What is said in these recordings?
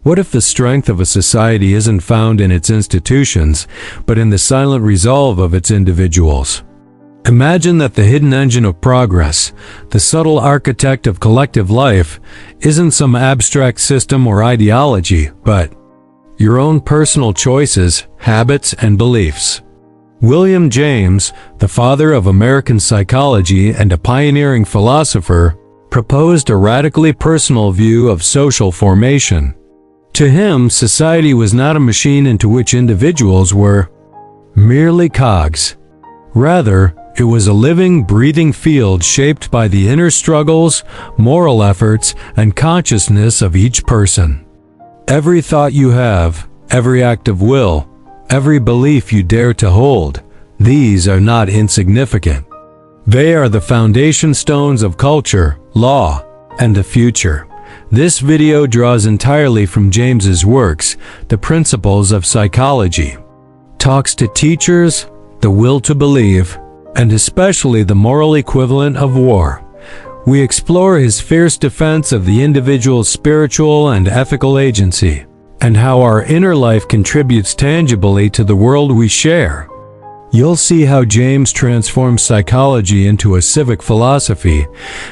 What if the strength of a society isn't found in its institutions, but in the silent resolve of its individuals? Imagine that the hidden engine of progress, the subtle architect of collective life, isn't some abstract system or ideology, but your own personal choices, habits, and beliefs. William James, the father of American psychology and a pioneering philosopher, proposed a radically personal view of social formation. To him, society was not a machine into which individuals were merely cogs. Rather, it was a living, breathing field shaped by the inner struggles, moral efforts, and consciousness of each person. Every thought you have, every act of will, every belief you dare to hold, these are not insignificant. They are the foundation stones of culture, law, and the future. This video draws entirely from James's works, The Principles of Psychology. Talks to teachers, the will to believe, and especially the moral equivalent of war. We explore his fierce defense of the individual's spiritual and ethical agency, and how our inner life contributes tangibly to the world we share. You'll see how James transforms psychology into a civic philosophy,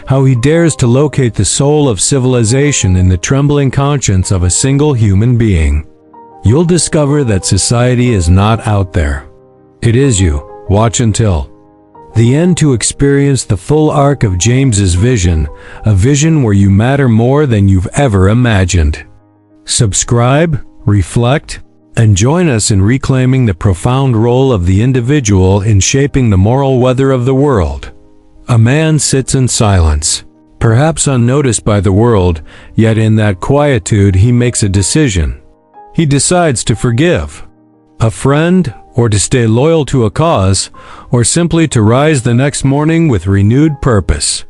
how he dares to locate the soul of civilization in the trembling conscience of a single human being. You'll discover that society is not out there. It is you. Watch until the end to experience the full arc of James's vision, a vision where you matter more than you've ever imagined. Subscribe, reflect, and join us in reclaiming the profound role of the individual in shaping the moral weather of the world. A man sits in silence, perhaps unnoticed by the world, yet in that quietude he makes a decision. He decides to forgive a friend, or to stay loyal to a cause, or simply to rise the next morning with renewed purpose.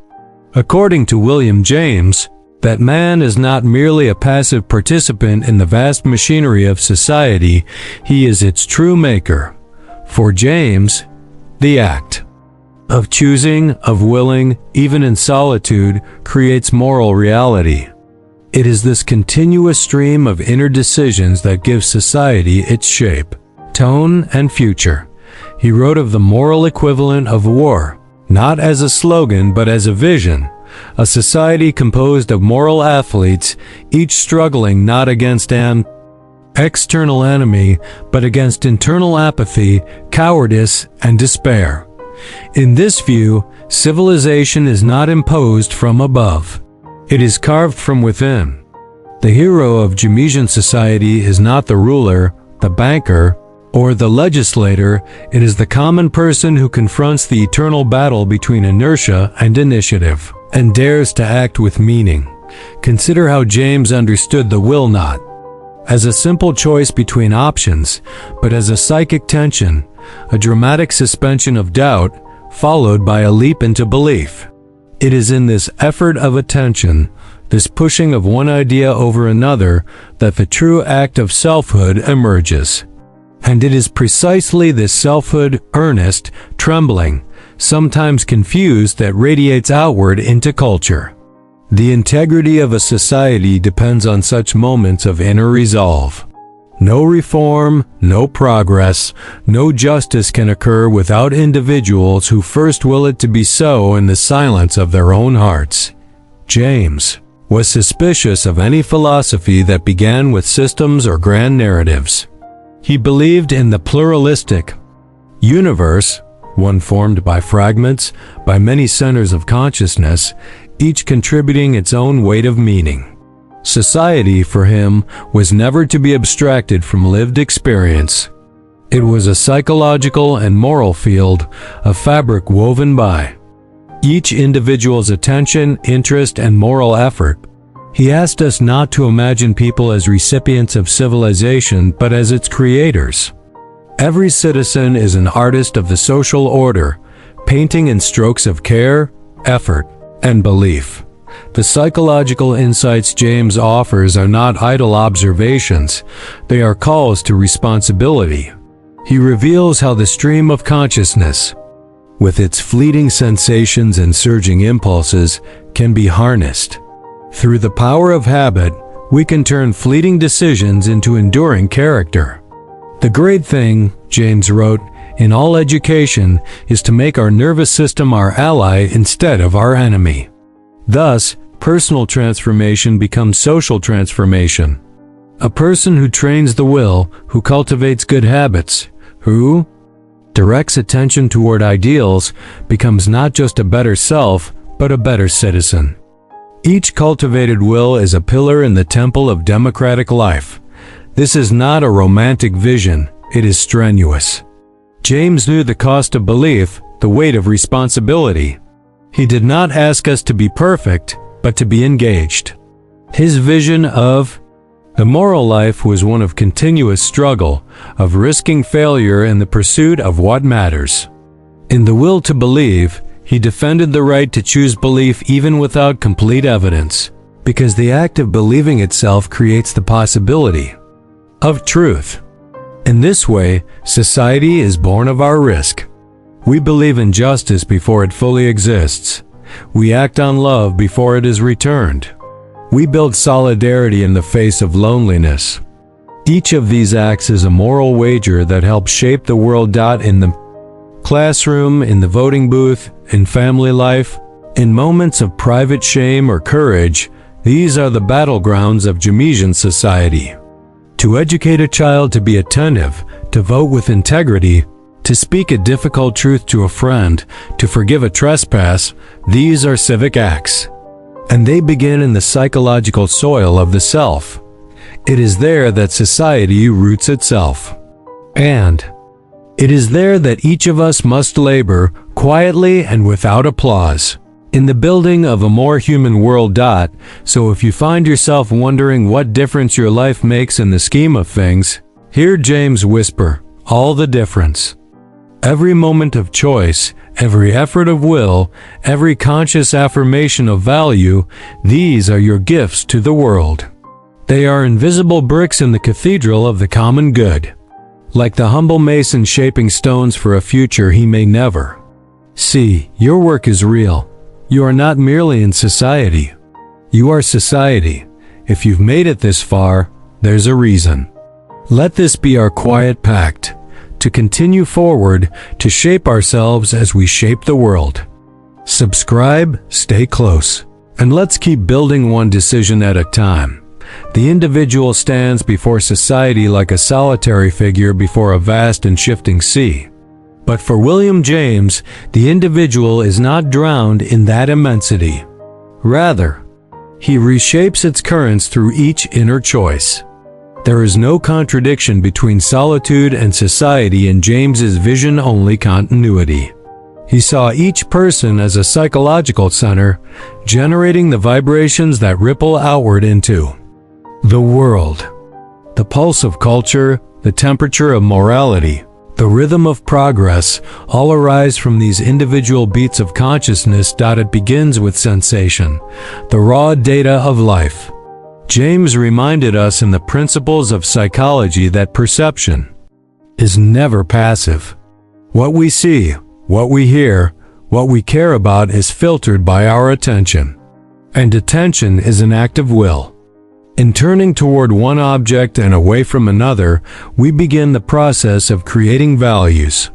According to William James, that man is not merely a passive participant in the vast machinery of society, he is its true maker. For James, the act of choosing, of willing, even in solitude, creates moral reality. It is this continuous stream of inner decisions that gives society its shape, tone, and future. He wrote of the moral equivalent of war, not as a slogan but as a vision. A society composed of moral athletes, each struggling not against an external enemy, but against internal apathy, cowardice, and despair. In this view, civilization is not imposed from above. It is carved from within. The hero of Jamesian society is not the ruler, the banker, or the legislator. It is the common person who confronts the eternal battle between inertia and initiative, and dares to act with meaning. Consider how James understood the will not as a simple choice between options, but as a psychic tension, a dramatic suspension of doubt, followed by a leap into belief. It is in this effort of attention, this pushing of one idea over another, that the true act of selfhood emerges. And it is precisely this selfhood, earnest, trembling, sometimes confused, that radiates outward into culture. The integrity of a society depends on such moments of inner resolve. No reform, no progress, no justice can occur without individuals who first will it to be so in the silence of their own hearts. James was suspicious of any philosophy that began with systems or grand narratives. He believed in the pluralistic universe, one formed by fragments, by many centers of consciousness, each contributing its own weight of meaning. Society, for him, was never to be abstracted from lived experience. It was a psychological and moral field, a fabric woven by each individual's attention, interest, and moral effort. He asked us not to imagine people as recipients of civilization, but as its creators. Every citizen is an artist of the social order, painting in strokes of care, effort, and belief. The psychological insights James offers are not idle observations, they are calls to responsibility. He reveals how the stream of consciousness, with its fleeting sensations and surging impulses, can be harnessed. Through the power of habit, we can turn fleeting decisions into enduring character. The great thing, James wrote, in all education is to make our nervous system our ally instead of our enemy. Thus, personal transformation becomes social transformation. A person who trains the will, who cultivates good habits, who directs attention toward ideals, becomes not just a better self, but a better citizen. Each cultivated will is a pillar in the temple of democratic life. This is not a romantic vision, it is strenuous. James knew the cost of belief, the weight of responsibility. He did not ask us to be perfect, but to be engaged. His vision of the moral life was one of continuous struggle, of risking failure in the pursuit of what matters. In The Will to Believe, he defended the right to choose belief even without complete evidence, because the act of believing itself creates the possibility of truth. In this way, society is born of our risk. We believe in justice before it fully exists. We act on love before it is returned. We build solidarity in the face of loneliness. Each of these acts is a moral wager that helps shape the world. In the classroom, in the voting booth, in family life, in moments of private shame or courage, these are the battlegrounds of Jamesian society. To educate a child to be attentive, to vote with integrity, to speak a difficult truth to a friend, to forgive a trespass, these are civic acts. And they begin in the psychological soil of the self. It is there that society roots itself. And it is there that each of us must labor, quietly and without applause, in the building of a more human world. So if you find yourself wondering what difference your life makes in the scheme of things, hear James whisper, all the difference. Every moment of choice, every effort of will, every conscious affirmation of value, these are your gifts to the world. They are invisible bricks in the cathedral of the common good, like the humble mason shaping stones for a future he may never see. Your work is real. You are not merely in society. You are society. If you've made it this far, there's a reason. Let this be our quiet pact, to continue forward, to shape ourselves as we shape the world. Subscribe, stay close, and let's keep building one decision at a time. The individual stands before society like a solitary figure before a vast and shifting sea. But for William James, the individual is not drowned in that immensity. Rather, he reshapes its currents through each inner choice. There is no contradiction between solitude and society in James's vision, only continuity. He saw each person as a psychological center, generating the vibrations that ripple outward into the world. The pulse of culture, the temperature of morality, the rhythm of progress, all arise from these individual beats of consciousness. It begins with sensation, the raw data of life. James reminded us in the Principles of Psychology that perception is never passive. What we see, what we hear, what we care about is filtered by our attention. And attention is an act of will. In turning toward one object and away from another, we begin the process of creating values.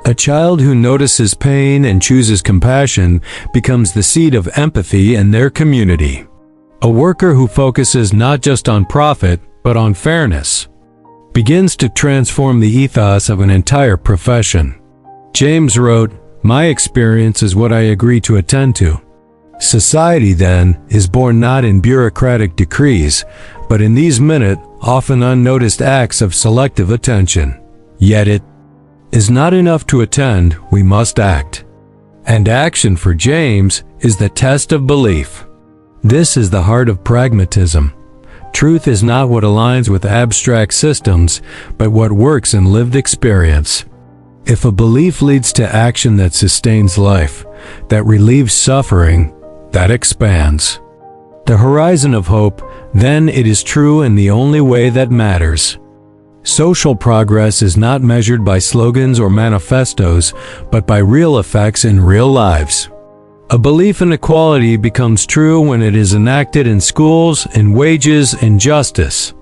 A child who notices pain and chooses compassion becomes the seed of empathy in their community. A worker who focuses not just on profit, but on fairness, begins to transform the ethos of an entire profession. James wrote, "My experience is what I agree to attend to." Society, then, is born not in bureaucratic decrees, but in these minute, often unnoticed acts of selective attention. Yet it is not enough to attend, we must act. And action for James is the test of belief. This is the heart of pragmatism. Truth is not what aligns with abstract systems, but what works in lived experience. If a belief leads to action that sustains life, that relieves suffering, that expands the horizon of hope, then it is true in the only way that matters. Social progress is not measured by slogans or manifestos, but by real effects in real lives. A belief in equality becomes true when it is enacted in schools, in wages, in justice.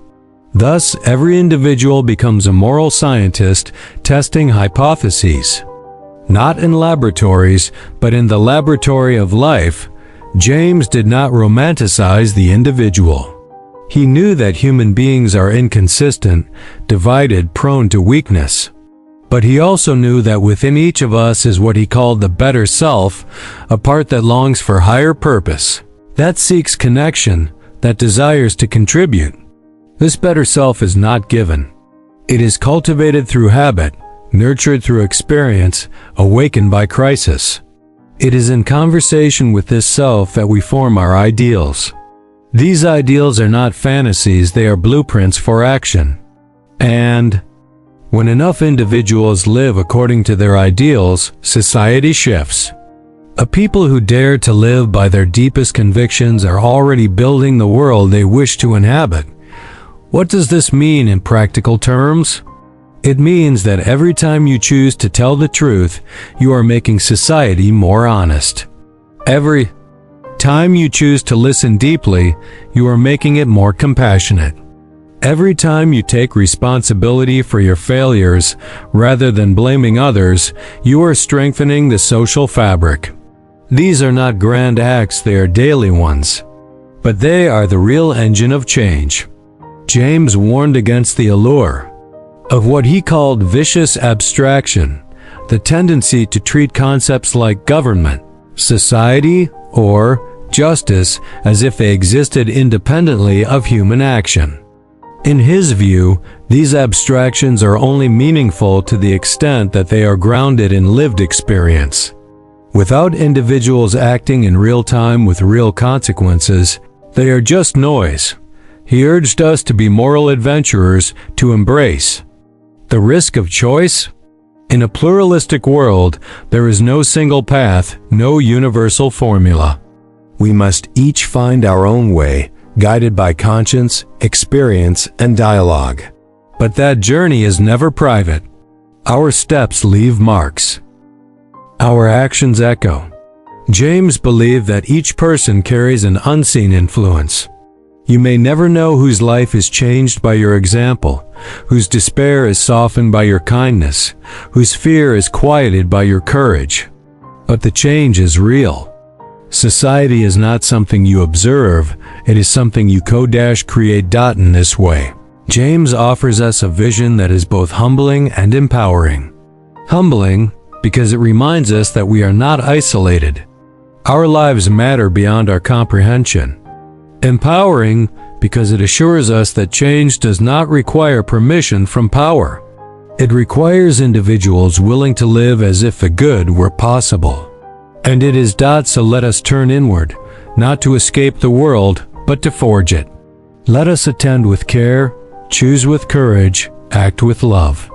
Thus, every individual becomes a moral scientist testing hypotheses. Not in laboratories, but in the laboratory of life, James did not romanticize the individual. He knew that human beings are inconsistent, divided, prone to weakness. But he also knew that within each of us is what he called the better self, a part that longs for higher purpose, that seeks connection, that desires to contribute. This better self is not given. It is cultivated through habit, nurtured through experience, awakened by crisis. It is in conversation with this self that we form our ideals. These ideals are not fantasies, they are blueprints for action. And when enough individuals live according to their ideals, society shifts. A people who dare to live by their deepest convictions are already building the world they wish to inhabit. What does this mean in practical terms? It means that every time you choose to tell the truth, you are making society more honest. Every time you choose to listen deeply, you are making it more compassionate. Every time you take responsibility for your failures rather than blaming others, you are strengthening the social fabric. These are not grand acts, they are daily ones. But they are the real engine of change. James warned against the allure of what he called vicious abstraction, the tendency to treat concepts like government, society, or justice as if they existed independently of human action. In his view, these abstractions are only meaningful to the extent that they are grounded in lived experience. Without individuals acting in real time with real consequences, they are just noise. He urged us to be moral adventurers, to embrace the risk of choice. In a pluralistic world, there is no single path, no universal formula. We must each find our own way, guided by conscience, experience, and dialogue. But that journey is never private. Our steps leave marks. Our actions echo. James believed that each person carries an unseen influence. You may never know whose life is changed by your example, whose despair is softened by your kindness, whose fear is quieted by your courage. But the change is real. Society is not something you observe, it is something you co-create. In this way, James offers us a vision that is both humbling and empowering. Humbling, because it reminds us that we are not isolated. Our lives matter beyond our comprehension. Empowering, because it assures us that change does not require permission from power. It requires individuals willing to live as if the good were possible. And it is so let us turn inward, not to escape the world, but to forge it. Let us attend with care, choose with courage, act with love.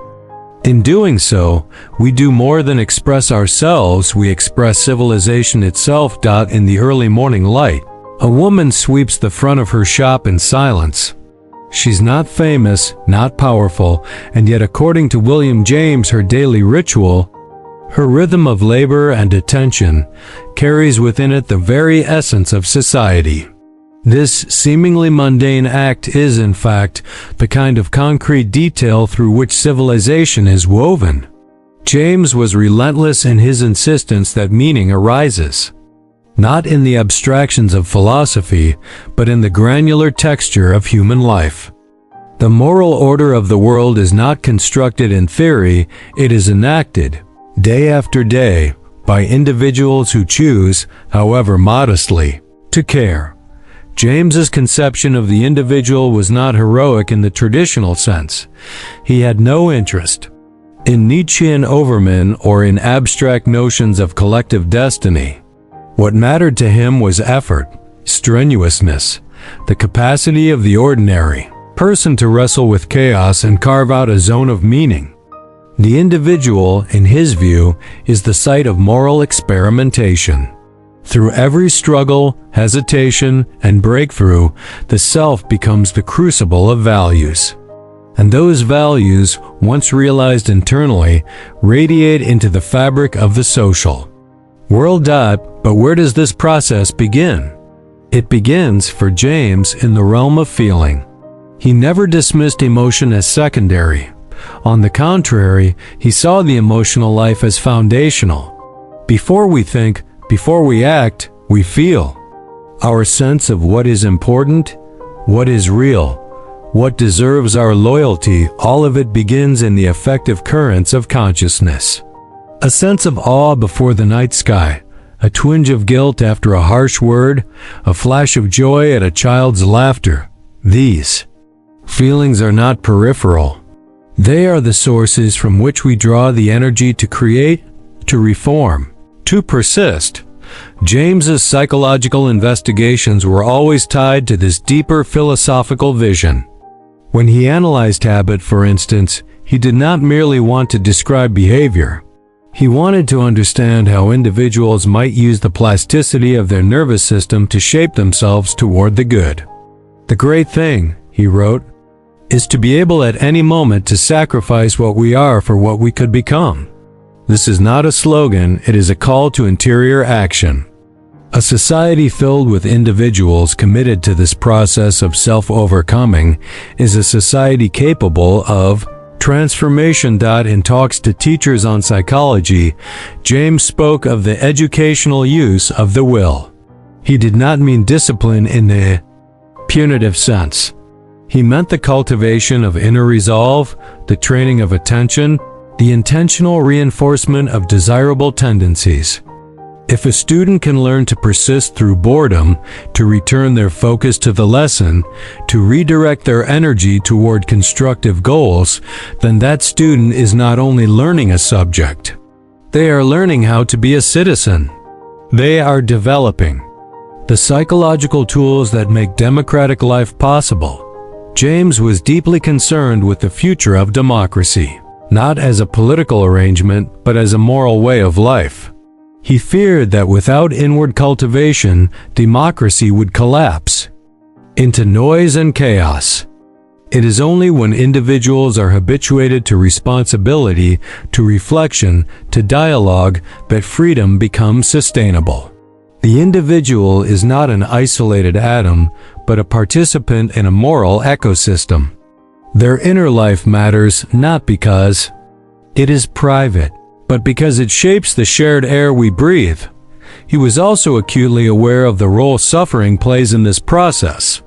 In doing so, we do more than express ourselves, we express civilization itself. In the early morning light, a woman sweeps the front of her shop in silence. She's not famous, not powerful, and yet according to William James, her daily ritual, her rhythm of labor and attention, carries within it the very essence of society. This seemingly mundane act is, in fact, the kind of concrete detail through which civilization is woven. James was relentless in his insistence that meaning arises, not in the abstractions of philosophy, but in the granular texture of human life. The moral order of the world is not constructed in theory, it is enacted, day after day, by individuals who choose, however modestly, to care. James's conception of the individual was not heroic in the traditional sense. He had no interest in Nietzschean overmen or in abstract notions of collective destiny. What mattered to him was effort, strenuousness, the capacity of the ordinary person to wrestle with chaos and carve out a zone of meaning. The individual, in his view, is the site of moral experimentation. Through every struggle, hesitation, and breakthrough, the self becomes the crucible of values. And those values, once realized internally, radiate into the fabric of the social. But where does this process begin? It begins, for James, in the realm of feeling. He never dismissed emotion as secondary. On the contrary, he saw the emotional life as foundational. Before we think, before we act, we feel. Our sense of what is important, what is real, what deserves our loyalty, all of it begins in the effective currents of consciousness. A sense of awe before the night sky, a twinge of guilt after a harsh word, a flash of joy at a child's laughter. These feelings are not peripheral. They are the sources from which we draw the energy to create, to reform, to persist. James's psychological investigations were always tied to this deeper philosophical vision. When he analyzed habit, for instance, he did not merely want to describe behavior. He wanted to understand how individuals might use the plasticity of their nervous system to shape themselves toward the good. The great thing, he wrote, is to be able at any moment to sacrifice what we are for what we could become. This is not a slogan, it is a call to interior action. A society filled with individuals committed to this process of self-overcoming is a society capable of transformation. In talks to teachers on psychology, James spoke of the educational use of the will. He did not mean discipline in the punitive sense. He meant the cultivation of inner resolve, the training of attention, the intentional reinforcement of desirable tendencies. If a student can learn to persist through boredom, to return their focus to the lesson, to redirect their energy toward constructive goals, then that student is not only learning a subject. They are learning how to be a citizen. They are developing the psychological tools that make democratic life possible. James was deeply concerned with the future of democracy, not as a political arrangement, but as a moral way of life. He feared that without inward cultivation, democracy would collapse into noise and chaos. It is only when individuals are habituated to responsibility, to reflection, to dialogue, that freedom becomes sustainable. The individual is not an isolated atom, but a participant in a moral ecosystem. Their inner life matters not because it is private, but because it shapes the shared air we breathe. He was also acutely aware of the role suffering plays in this process.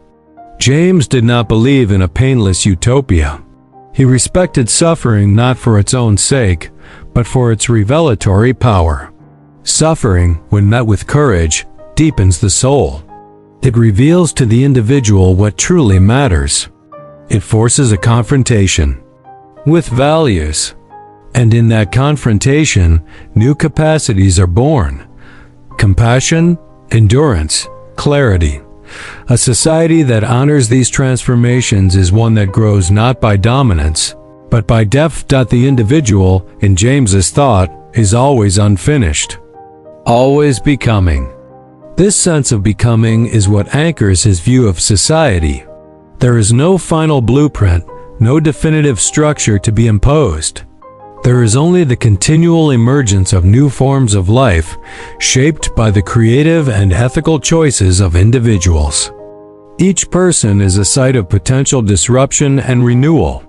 James did not believe in a painless utopia. He respected suffering not for its own sake, but for its revelatory power. Suffering, when met with courage, deepens the soul. It reveals to the individual what truly matters. It forces a confrontation with values. And in that confrontation, new capacities are born. Compassion, endurance, clarity. A society that honors these transformations is one that grows not by dominance, but by depth. The individual, in James's thought, is always unfinished, always becoming. This sense of becoming is what anchors his view of society. There is no final blueprint, no definitive structure to be imposed. There is only the continual emergence of new forms of life, shaped by the creative and ethical choices of individuals. Each person is a site of potential disruption and renewal.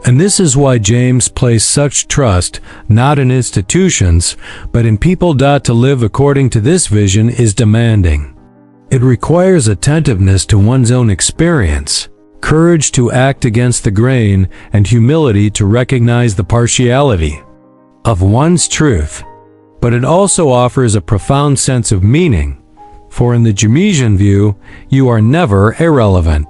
And this is why James placed such trust, not in institutions, but in people. To live according to this vision is demanding. It requires attentiveness to one's own experience, courage to act against the grain, and humility to recognize the partiality of one's truth. But it also offers a profound sense of meaning, for in the Jamesian view, you are never irrelevant.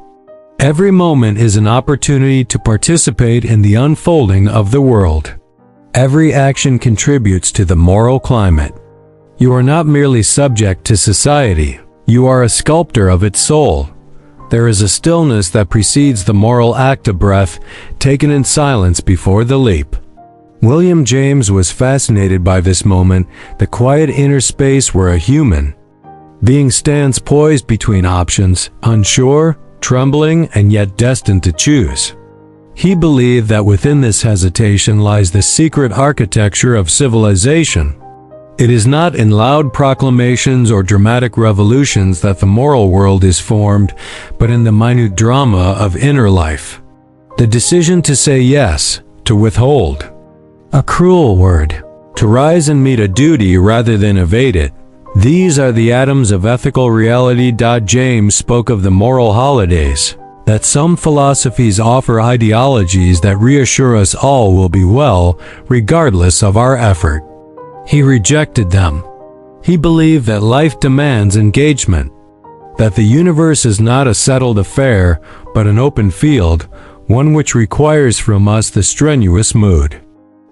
Every moment is an opportunity to participate in the unfolding of the world. Every action contributes to the moral climate. You are not merely subject to society, you are a sculptor of its soul. There is a stillness that precedes the moral act, of breath taken in silence before the leap. William James was fascinated by this moment, the quiet inner space where a human being stands poised between options, unsure, trembling, and yet destined to choose. He believed that within this hesitation lies the secret architecture of civilization. It is not in loud proclamations or dramatic revolutions that the moral world is formed, but in the minute drama of inner life. The decision to say yes, to withhold a cruel word, to rise and meet a duty rather than evade it. These are the atoms of ethical reality. James spoke of the moral holidays, that some philosophies offer ideologies that reassure us all will be well, regardless of our effort. He rejected them. He believed that life demands engagement, that the universe is not a settled affair, but an open field, one which requires from us the strenuous mood.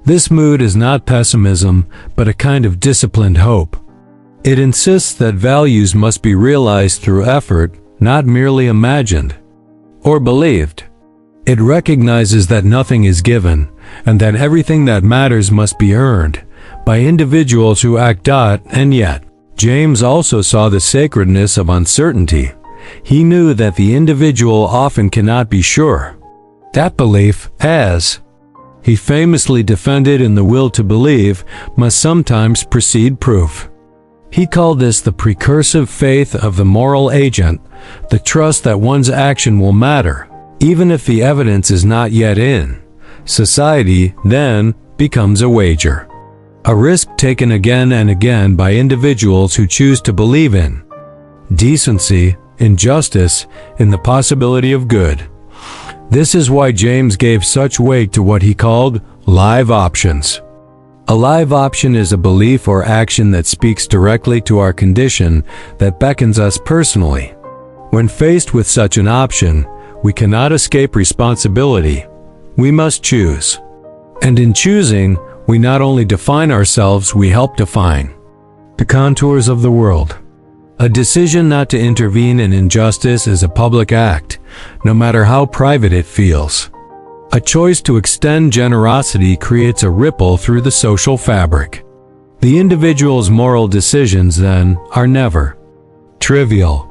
This mood is not pessimism, but a kind of disciplined hope. It insists that values must be realized through effort, not merely imagined or believed. It recognizes that nothing is given, and that everything that matters must be earned by individuals who act. And yet, James also saw the sacredness of uncertainty. He knew that the individual often cannot be sure. That belief, as he famously defended in The Will to Believe, must sometimes precede proof. He called this the precursive faith of the moral agent, the trust that one's action will matter, even if the evidence is not yet in. Society, then, becomes a wager. A risk taken again and again by individuals who choose to believe in decency, in justice, in the possibility of good. This is why James gave such weight to what he called live options. A live option is a belief or action that speaks directly to our condition, that beckons us personally. When faced with such an option, we cannot escape responsibility. We must choose. And in choosing, we not only define ourselves, we help define the contours of the world. A decision not to intervene in injustice is a public act, no matter how private it feels. A choice to extend generosity creates a ripple through the social fabric. The individual's moral decisions, then, are never trivial.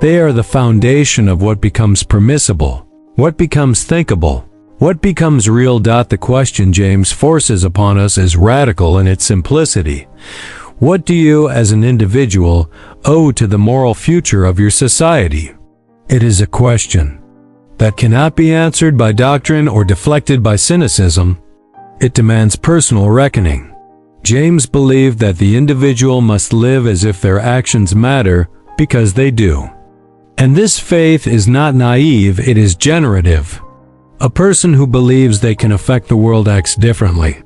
They are the foundation of what becomes permissible, what becomes thinkable, what becomes real. The question James forces upon us is radical in its simplicity. What do you, as an individual, owe to the moral future of your society? It is a question that cannot be answered by doctrine or deflected by cynicism. It demands personal reckoning. James believed that the individual must live as if their actions matter, because they do. And this faith is not naive, it is generative. A person who believes they can affect the world acts differently.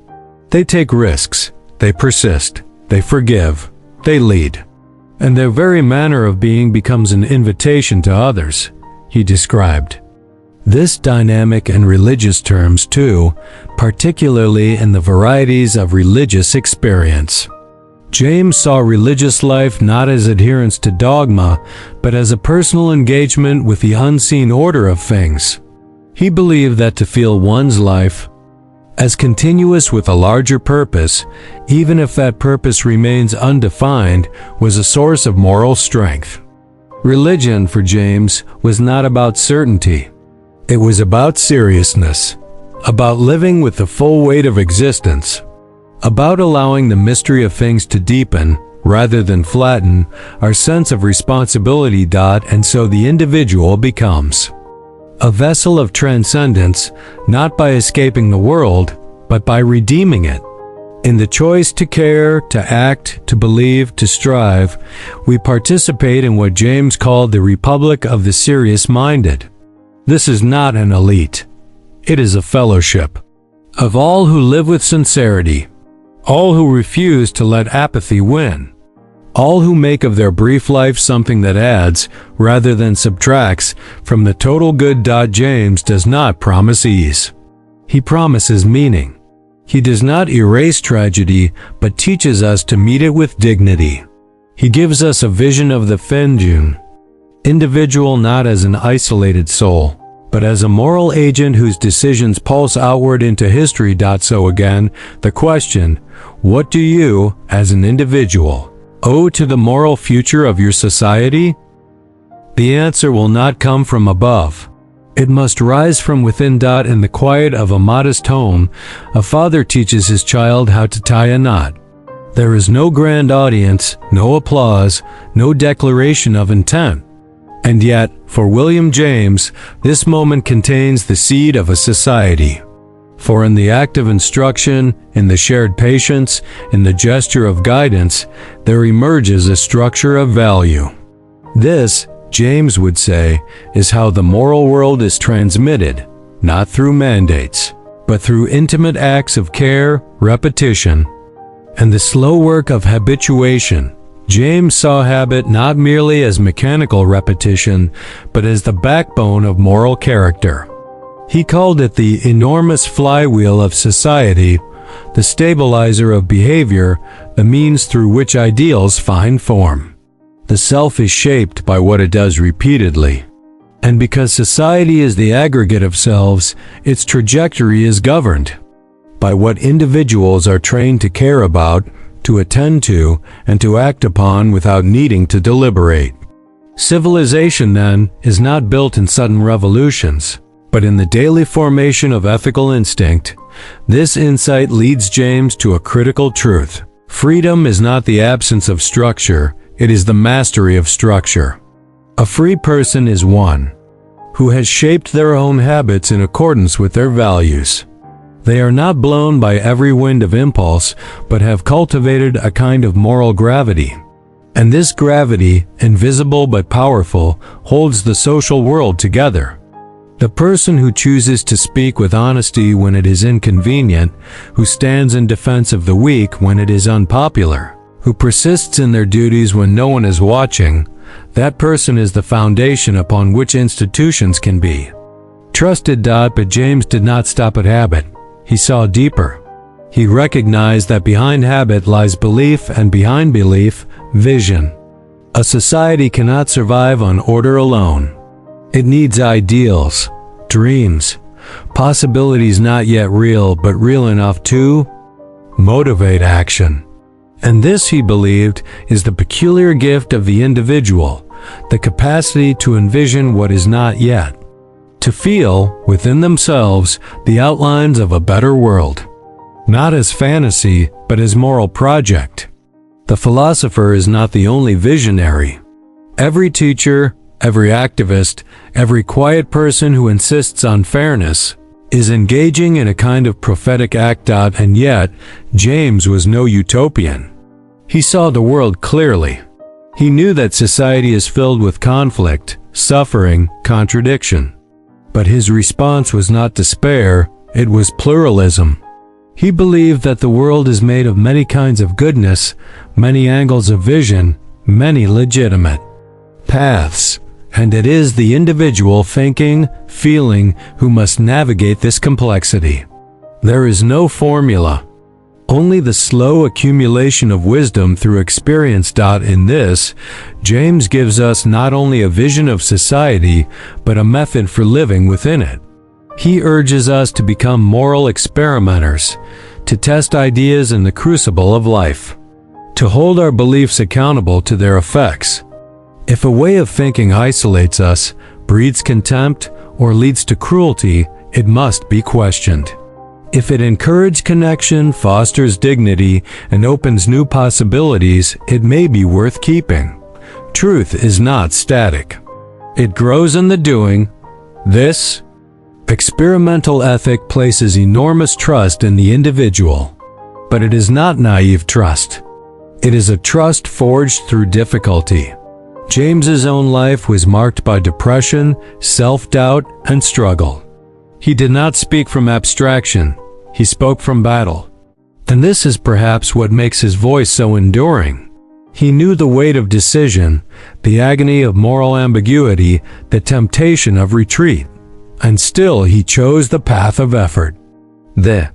They take risks, they persist, they forgive, they lead. And their very manner of being becomes an invitation to others, he described. This dynamic in religious terms too, particularly in the varieties of religious experience. James saw religious life not as adherence to dogma, but as a personal engagement with the unseen order of things. He believed that to feel one's life as continuous with a larger purpose, even if that purpose remains undefined, was a source of moral strength. Religion, for James, was not about certainty. It was about seriousness, about living with the full weight of existence, about allowing the mystery of things to deepen, rather than flatten, our sense of responsibility. And so the individual becomes a vessel of transcendence, not by escaping the world, but by redeeming it. In the choice to care, to act, to believe, to strive, we participate in what James called the Republic of the Serious-Minded. This is not an elite. It is a fellowship of all who live with sincerity, all who refuse to let apathy win, all who make of their brief life something that adds, rather than subtracts, from the total good. James does not promise ease. He promises meaning. He does not erase tragedy, but teaches us to meet it with dignity. He gives us a vision of the Fenjun individual not as an isolated soul, but as a moral agent whose decisions pulse outward into history. So again, the question, what do you, as an individual, owe to the moral future of your society? The answer will not come from above. It must rise from within. In the quiet of a modest home, a father teaches his child how to tie a knot. There is no grand audience, no applause, no declaration of intent. And yet, for William James, this moment contains the seed of a society. For in the act of instruction, in the shared patience, in the gesture of guidance, there emerges a structure of value. This, James would say, is how the moral world is transmitted, not through mandates, but through intimate acts of care, repetition, and the slow work of habituation. James saw habit not merely as mechanical repetition, but as the backbone of moral character. He called it the enormous flywheel of society, the stabilizer of behavior, the means through which ideals find form. The self is shaped by what it does repeatedly. And because society is the aggregate of selves, its trajectory is governed by what individuals are trained to care about, to attend to, and to act upon without needing to deliberate. Civilization, then, is not built in sudden revolutions, but in the daily formation of ethical instinct. This insight leads James to a critical truth. Freedom is not the absence of structure, it is the mastery of structure. A free person is one who has shaped their own habits in accordance with their values. They are not blown by every wind of impulse, but have cultivated a kind of moral gravity. And this gravity, invisible but powerful, holds the social world together. The person who chooses to speak with honesty when it is inconvenient, who stands in defense of the weak when it is unpopular, who persists in their duties when no one is watching, that person is the foundation upon which institutions can be trusted. But James did not stop at habit. He saw deeper. He recognized that behind habit lies belief, and behind belief, vision. A society cannot survive on order alone. It needs ideals, dreams, possibilities not yet real but real enough to motivate action. And this, he believed, is the peculiar gift of the individual, the capacity to envision what is not yet, to feel, within themselves, the outlines of a better world, not as fantasy, but as moral project. The philosopher is not the only visionary. Every teacher, every activist, every quiet person who insists on fairness is engaging in a kind of prophetic act. And yet, James was no utopian. He saw the world clearly. He knew that society is filled with conflict, suffering, contradiction. But his response was not despair, it was pluralism. He believed that the world is made of many kinds of goodness, many angles of vision, many legitimate paths, and it is the individual thinking, feeling, who must navigate this complexity. There is no formula, only the slow accumulation of wisdom through experience. In this, James gives us not only a vision of society, but a method for living within it. He urges us to become moral experimenters, to test ideas in the crucible of life, to hold our beliefs accountable to their effects. If a way of thinking isolates us, breeds contempt, or leads to cruelty, it must be questioned. If it encourages connection, fosters dignity, and opens new possibilities, it may be worth keeping. Truth is not static. It grows in the doing. This experimental ethic places enormous trust in the individual. But it is not naive trust. It is a trust forged through difficulty. James's own life was marked by depression, self-doubt, and struggle. He did not speak from abstraction, he spoke from battle. And this is perhaps what makes his voice so enduring. He knew the weight of decision, the agony of moral ambiguity, the temptation of retreat. And still he chose the path of effort, the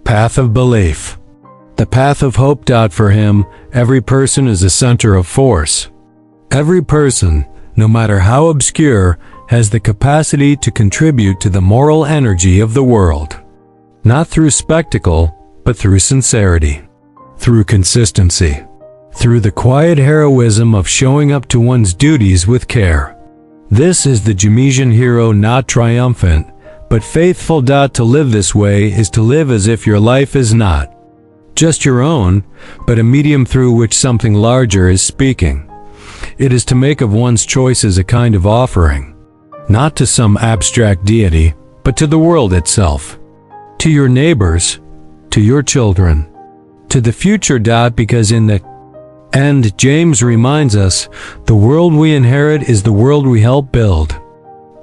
path of belief, the path of hope. For him, every person is a center of force. Every person, no matter how obscure, has the capacity to contribute to the moral energy of the world. Not through spectacle, but through sincerity, through consistency, through the quiet heroism of showing up to one's duties with care. This is the Jamesian hero, not triumphant, but faithful. To live this way is to live as if your life is not just your own, but a medium through which something larger is speaking. It is to make of one's choices a kind of offering, not to some abstract deity, but to the world itself, to your neighbors, to your children, to the future. Because in the end, James reminds us, the world we inherit is the world we help build.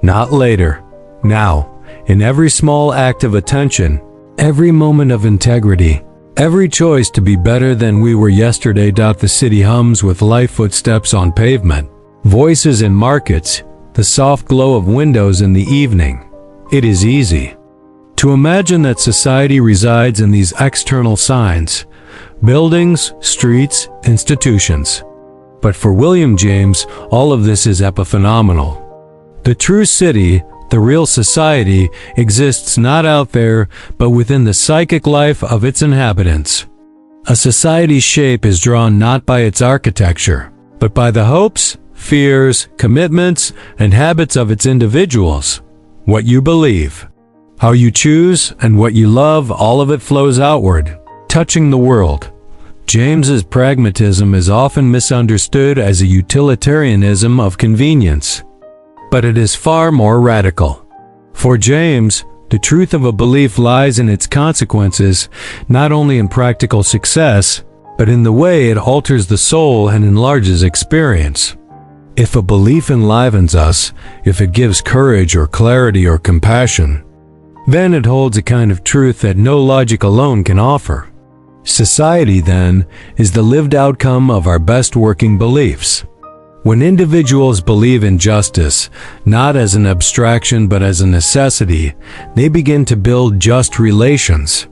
Not later, now, in every small act of attention, every moment of integrity, every choice to be better than we were yesterday. The city hums with light footsteps on pavement, voices in markets, the soft glow of windows in the evening. It is easy to imagine that society resides in these external signs, buildings, streets, institutions. But for William James, all of this is epiphenomenal. The true city, the real society, exists not out there, but within the psychic life of its inhabitants. A society's shape is drawn not by its architecture, but by the hopes, fears, commitments, and habits of its individuals. What you believe, how you choose, and what you love, all of it flows outward, touching the world. James's pragmatism is often misunderstood as a utilitarianism of convenience, but it is far more radical. For James, the truth of a belief lies in its consequences, not only in practical success, but in the way it alters the soul and enlarges experience. If a belief enlivens us, if it gives courage or clarity or compassion, then it holds a kind of truth that no logic alone can offer. Society, then, is the lived outcome of our best working beliefs. When individuals believe in justice, not as an abstraction but as a necessity, they begin to build just relations.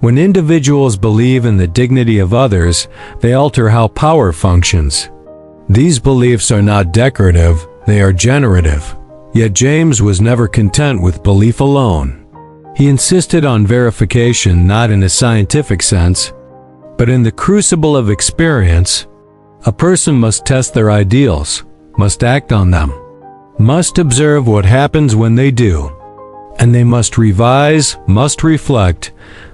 When individuals believe in the dignity of others, they alter how power functions. These beliefs are not decorative, they are generative. Yet James was never content with belief alone. He insisted on verification not in a scientific sense, but in the crucible of experience. A person must test their ideals, must act on them, must observe what happens when they do, and they must revise, must reflect,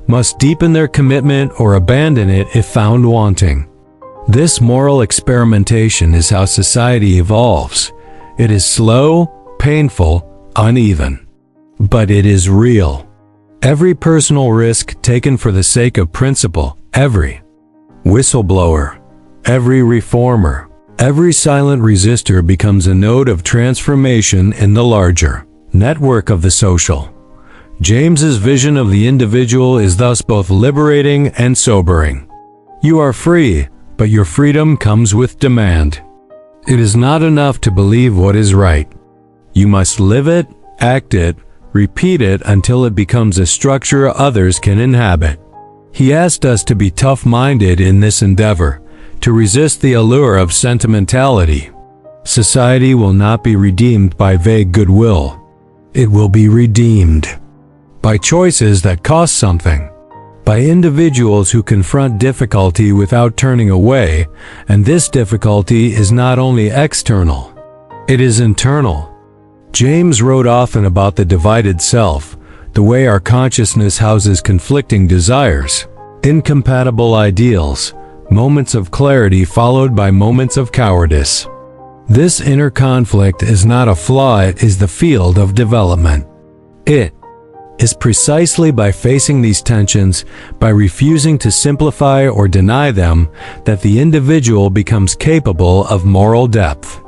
must deepen their commitment or abandon it if found wanting. This moral experimentation is how society evolves. It is slow, painful, uneven, but it is real. Every personal risk taken for the sake of principle, every whistleblower, every reformer, every silent resistor becomes a node of transformation in the larger network of the social. James's vision of the individual is thus both liberating and sobering. You are free, but your freedom comes with demand. It is not enough to believe what is right. You must live it, act it, repeat it until it becomes a structure others can inhabit. He asked us to be tough-minded in this endeavor, to resist the allure of sentimentality. Society will not be redeemed by vague goodwill. It will be redeemed by choices that cost something, by individuals who confront difficulty without turning away, and this difficulty is not only external, it is internal. James wrote often about the divided self, the way our consciousness houses conflicting desires, incompatible ideals, moments of clarity followed by moments of cowardice. This inner conflict is not a flaw, it is the field of development. It is precisely by facing these tensions, by refusing to simplify or deny them, that the individual becomes capable of moral depth.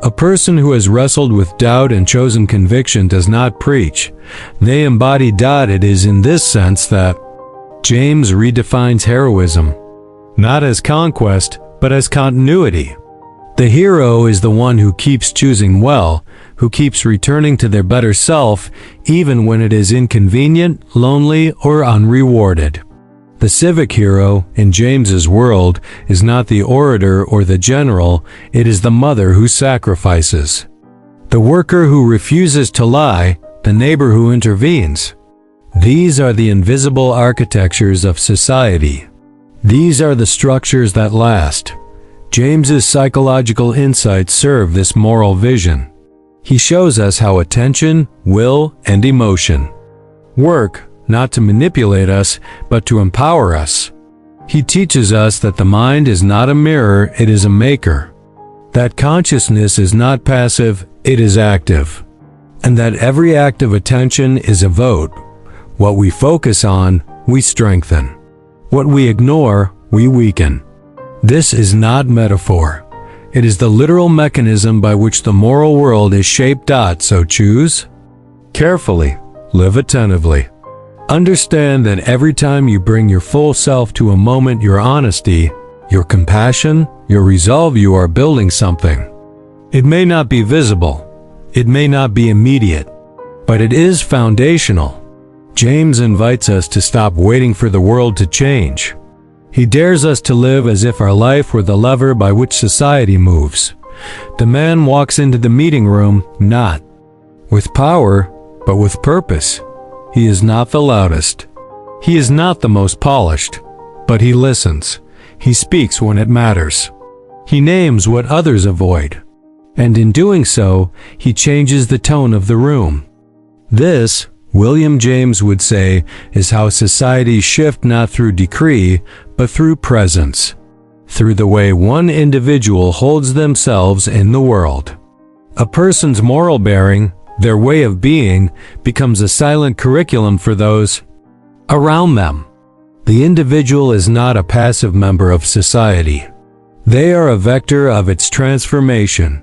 A person who has wrestled with doubt and chosen conviction does not preach. They embody. It is in this sense that James redefines heroism, not as conquest, but as continuity. The hero is the one who keeps choosing well, who keeps returning to their better self, even when it is inconvenient, lonely, or unrewarded. The civic hero, in James's world, is not the orator or the general, it is the mother who sacrifices, the worker who refuses to lie, the neighbor who intervenes. These are the invisible architectures of society. These are the structures that last. James's psychological insights serve this moral vision. He shows us how attention, will, and emotion work, not to manipulate us, but to empower us. He teaches us that the mind is not a mirror, it is a maker. That consciousness is not passive, it is active. And that every act of attention is a vote. What we focus on, we strengthen. What we ignore, we weaken. This is not metaphor. It is the literal mechanism by which the moral world is shaped. So choose carefully, live attentively. Understand that every time you bring your full self to a moment, your honesty, your compassion, your resolve, you are building something. It may not be visible, it may not be immediate, but it is foundational. James invites us to stop waiting for the world to change. He dares us to live as if our life were the lever by which society moves. The man walks into the meeting room not with power, but with purpose. He is not the loudest. He is not the most polished, but he listens. He speaks when it matters. He names what others avoid. And in doing so, he changes the tone of the room. This, William James would say, is how societies shift not through decree, but through presence, through the way one individual holds themselves in the world. A person's moral bearing, their way of being, becomes a silent curriculum for those around them. The individual is not a passive member of society. They are a vector of its transformation.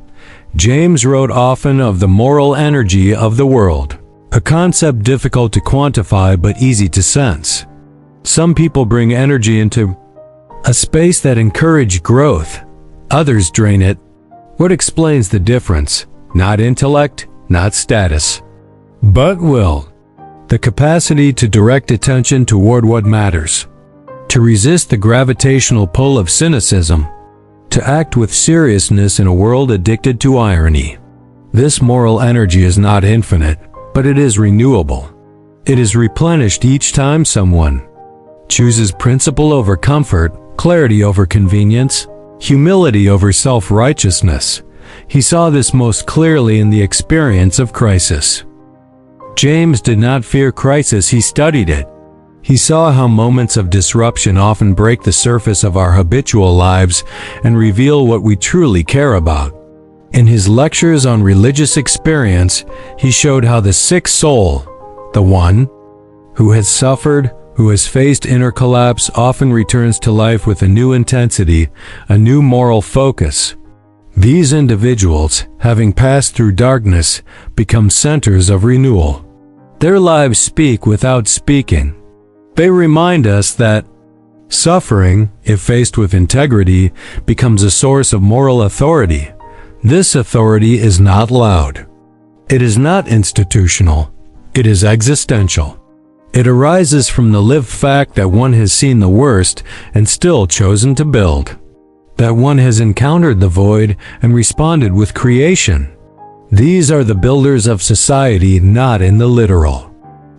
James wrote often of the moral energy of the world, a concept difficult to quantify but easy to sense. Some people bring energy into a space that encourages growth. Others drain it. What explains the difference? Not intellect, not status, but will. The capacity to direct attention toward what matters. To resist the gravitational pull of cynicism. To act with seriousness in a world addicted to irony. This moral energy is not infinite, but it is renewable. It is replenished each time someone chooses principle over comfort, clarity over convenience, humility over self-righteousness. He saw this most clearly in the experience of crisis. James did not fear crisis, he studied it. He saw how moments of disruption often break the surface of our habitual lives and reveal what we truly care about. In his lectures on religious experience, he showed how the sick soul, the one who has suffered, who has faced inner collapse, often returns to life with a new intensity, a new moral focus. These individuals, having passed through darkness, become centers of renewal. Their lives speak without speaking. They remind us that suffering, if faced with integrity, becomes a source of moral authority. This authority is not loud. It is not institutional. It is existential. It arises from the lived fact that one has seen the worst and still chosen to build. That one has encountered the void and responded with creation. These are the builders of society, not in the literal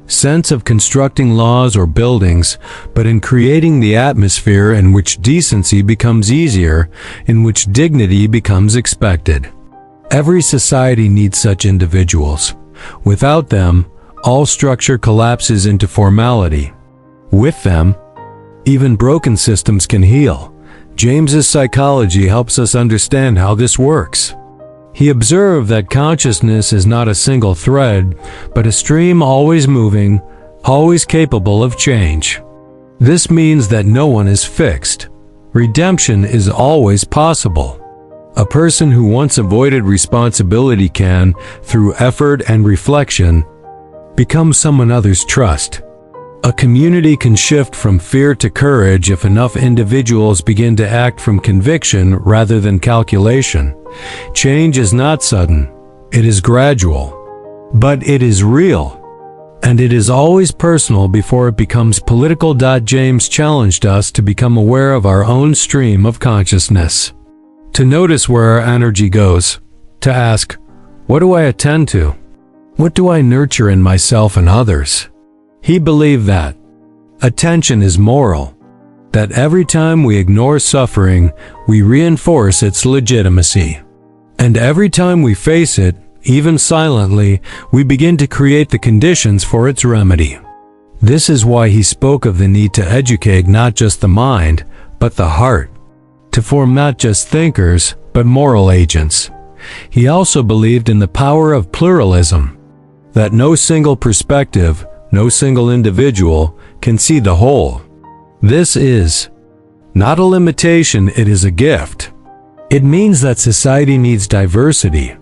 sense of constructing laws or buildings, but in creating the atmosphere in which decency becomes easier, in which dignity becomes expected. Every society needs such individuals. Without them, all structure collapses into formality. With them, even broken systems can heal. James's psychology helps us understand how this works. He observed that consciousness is not a single thread, but a stream always moving, always capable of change. This means that no one is fixed. Redemption is always possible. A person who once avoided responsibility can, through effort and reflection, become someone others trust. A community can shift from fear to courage if enough individuals begin to act from conviction rather than calculation. Change is not sudden, it is gradual, but it is real, and it is always personal before it becomes political. James challenged us to become aware of our own stream of consciousness, to notice where our energy goes, to ask, what do I attend to? What do I nurture in myself and others? He believed that attention is moral, that every time we ignore suffering, we reinforce its legitimacy. And every time we face it, even silently, we begin to create the conditions for its remedy. This is why he spoke of the need to educate not just the mind, but the heart, to form not just thinkers, but moral agents. He also believed in the power of pluralism, that no single perspective, no single individual can see the whole. This is not a limitation, it is a gift. It means that society needs diversity,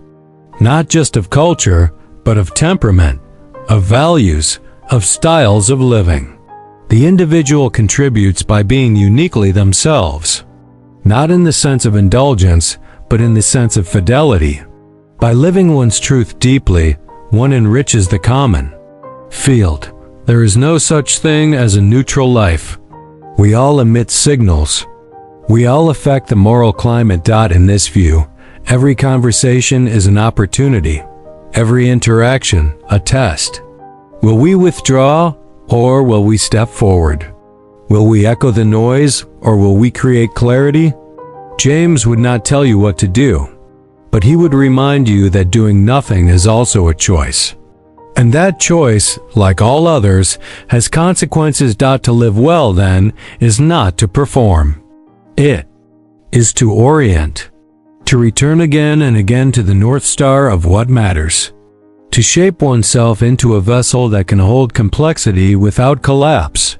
not just of culture, but of temperament, of values, of styles of living. The individual contributes by being uniquely themselves, not in the sense of indulgence, but in the sense of fidelity. By living one's truth deeply, one enriches the common field. There is no such thing as a neutral life. We all emit signals. We all affect the moral climate. In this view, every conversation is an opportunity, every interaction a test. Will we withdraw, or will we step forward? Will we echo the noise, or will we create clarity? James would not tell you what to do, but he would remind you that doing nothing is also a choice. And that choice, like all others, has consequences. To live well, then, is not to perform. It is to orient, to return again and again to the North Star of what matters, to shape oneself into a vessel that can hold complexity without collapse,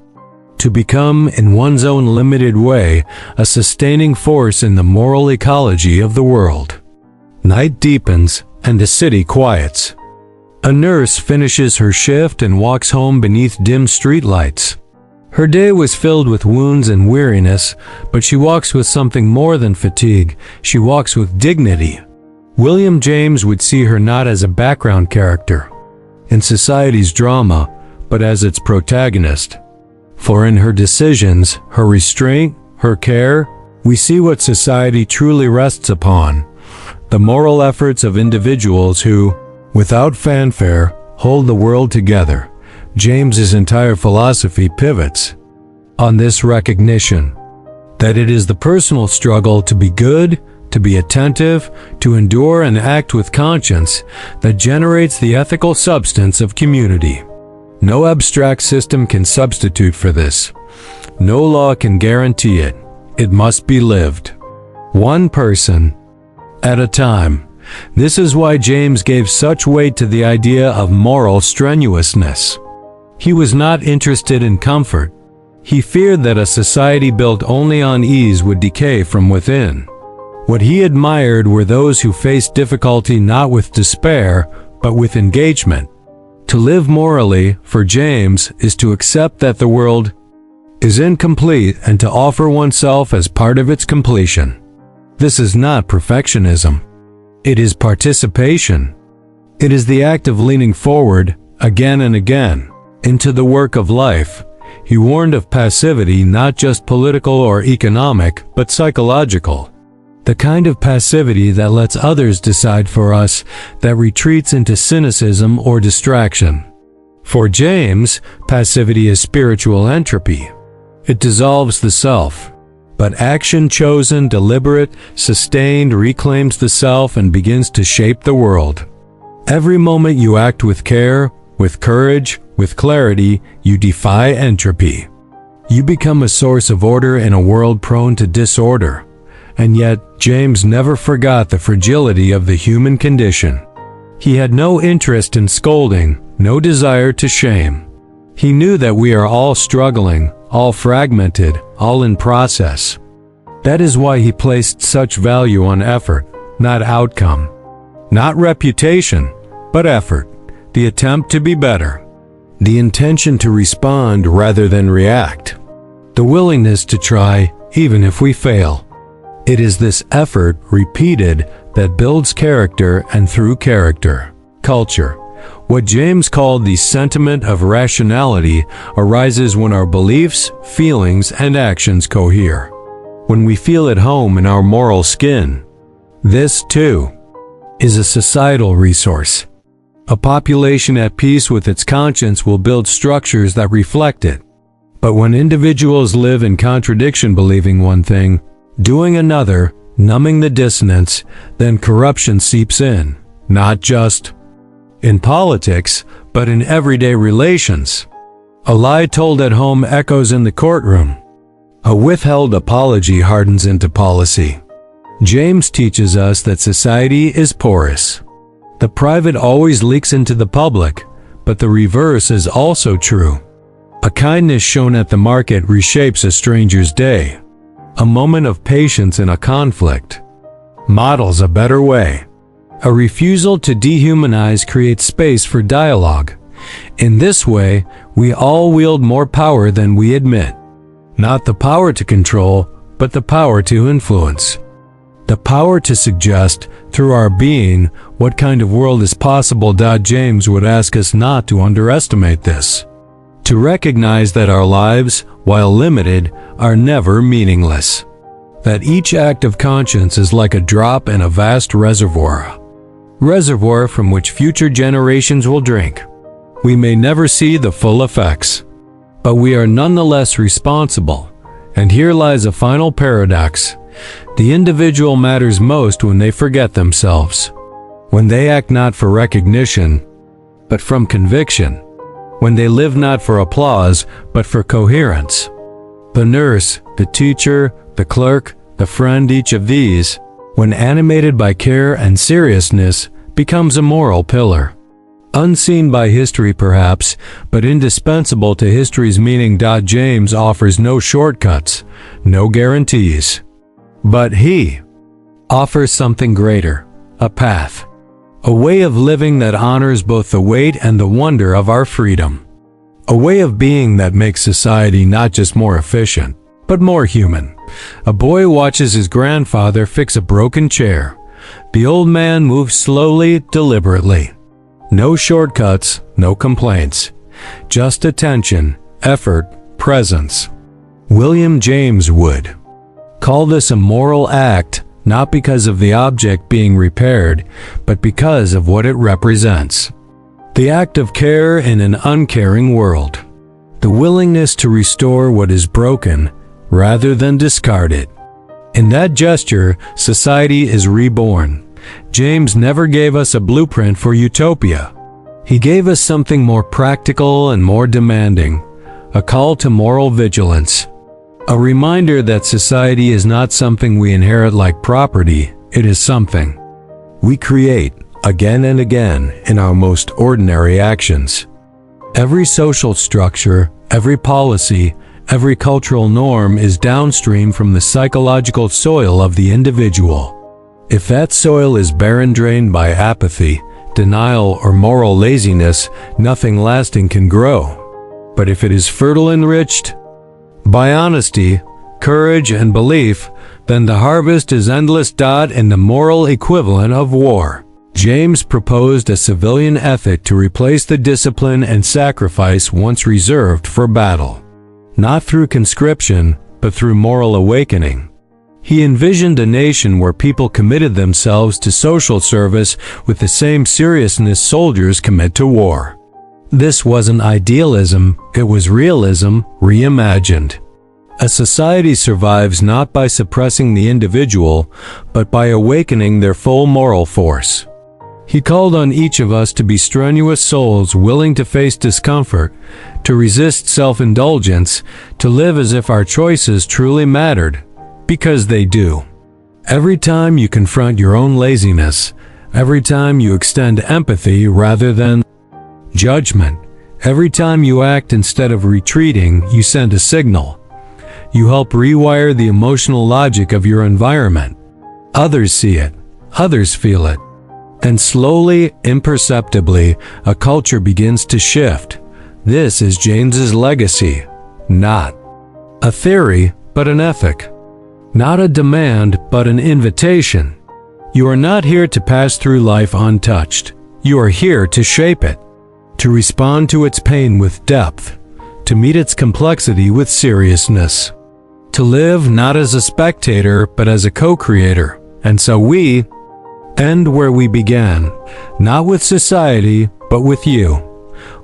to become, in one's own limited way, a sustaining force in the moral ecology of the world. Night deepens, and the city quiets. A nurse finishes her shift and walks home beneath dim streetlights. Her day was filled with wounds and weariness, but she walks with something more than fatigue. She walks with dignity. William James would see her not as a background character in society's drama, but as its protagonist. For in her decisions, her restraint, her care, we see what society truly rests upon: the moral efforts of individuals who, without fanfare, hold the world together. James's entire philosophy pivots on this recognition that it is the personal struggle to be good, to be attentive, to endure and act with conscience that generates the ethical substance of community. No abstract system can substitute for this. No law can guarantee it. It must be lived, one person at a time. This is why James gave such weight to the idea of moral strenuousness. He was not interested in comfort. He feared that a society built only on ease would decay from within. What he admired were those who faced difficulty not with despair, but with engagement. To live morally, for James, is to accept that the world is incomplete and to offer oneself as part of its completion. This is not perfectionism. It is participation. It is the act of leaning forward, again and again, into the work of life. He warned of passivity, not just political or economic, but psychological. The kind of passivity that lets others decide for us, that retreats into cynicism or distraction. For James, passivity is spiritual entropy. It dissolves the self. But action chosen, deliberate, sustained, reclaims the self and begins to shape the world. Every moment you act with care, with courage, with clarity, you defy entropy. You become a source of order in a world prone to disorder. And yet, James never forgot the fragility of the human condition. He had no interest in scolding, no desire to shame. He knew that we are all struggling, all fragmented, all in process. That is why he placed such value on effort, not outcome. Not reputation, but effort. The attempt to be better. The intention to respond rather than react. The willingness to try, even if we fail. It is this effort, repeated, that builds character, and through character, culture. What James called the sentiment of rationality arises when our beliefs, feelings, and actions cohere. When we feel at home in our moral skin. This, too, is a societal resource. A population at peace with its conscience will build structures that reflect it. But when individuals live in contradiction, believing one thing, doing another, numbing the dissonance, then corruption seeps in, not just in politics, but in everyday relations. A lie told at home echoes in the courtroom. A withheld apology hardens into policy. James teaches us that society is porous. The private always leaks into the public, but the reverse is also true. A kindness shown at the market reshapes a stranger's day. A moment of patience in a conflict models a better way. A refusal to dehumanize creates space for dialogue. In this way, we all wield more power than we admit. Not the power to control, but the power to influence. The power to suggest, through our being, what kind of world is possible. James would ask us not to underestimate this. To recognize that our lives, while limited, are never meaningless. That each act of conscience is like a drop in a vast reservoir from which future generations will drink. We may never see the full effects, but we are nonetheless responsible. And here lies a final paradox. The individual matters most when they forget themselves, when they act not for recognition, but from conviction, when they live not for applause, but for coherence. The nurse, the teacher, the clerk, the friend, each of these, when animated by care and seriousness, becomes a moral pillar. Unseen by history perhaps, but indispensable to history's meaning. James offers no shortcuts, no guarantees. But he offers something greater, a path, a way of living that honors both the weight and the wonder of our freedom. A way of being that makes society not just more efficient, but more human. A boy watches his grandfather fix a broken chair. The old man moves slowly, deliberately. No shortcuts, no complaints. Just attention, effort, presence. William James would call this a moral act, not because of the object being repaired, but because of what it represents. The act of care in an uncaring world. The willingness to restore what is broken, rather than discard it. In that gesture, society is reborn. James never gave us a blueprint for utopia. He gave us something more practical and more demanding, a call to moral vigilance. A reminder that society is not something we inherit like property, it is something we create again and again in our most ordinary actions. Every social structure, every policy, every cultural norm is downstream from the psychological soil of the individual. If that soil is barren, drained by apathy, denial, or moral laziness, nothing lasting can grow. But if it is fertile, enriched by honesty, courage, and belief, then the harvest is endless. In the moral equivalent of war, James proposed a civilian ethic to replace the discipline and sacrifice once reserved for battle. Not through conscription, but through moral awakening. He envisioned a nation where people committed themselves to social service with the same seriousness soldiers commit to war. This wasn't idealism, it was realism reimagined. A society survives not by suppressing the individual, but by awakening their full moral force. He called on each of us to be strenuous souls willing to face discomfort, to resist self-indulgence, to live as if our choices truly mattered, because they do. Every time you confront your own laziness, every time you extend empathy rather than judgment, every time you act instead of retreating, you send a signal. You help rewire the emotional logic of your environment. Others see it, others feel it. Then slowly, imperceptibly, a culture begins to shift. This is James's legacy. Not a theory, but an ethic. Not a demand, but an invitation. You are not here to pass through life untouched. You are here to shape it, to respond to its pain with depth, to meet its complexity with seriousness, to live not as a spectator, but as a co-creator. And so we end where we began, not with society, but with you.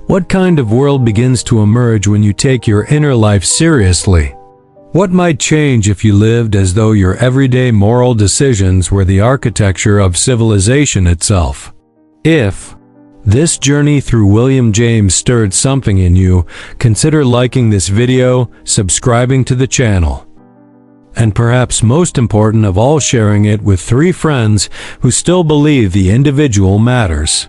What kind of world begins to emerge when you take your inner life seriously? What might change if you lived as though your everyday moral decisions were the architecture of civilization itself? If this journey through William James stirred something in you, consider liking this video, subscribing to the channel, and perhaps most important of all, sharing it with 3 friends who still believe the individual matters.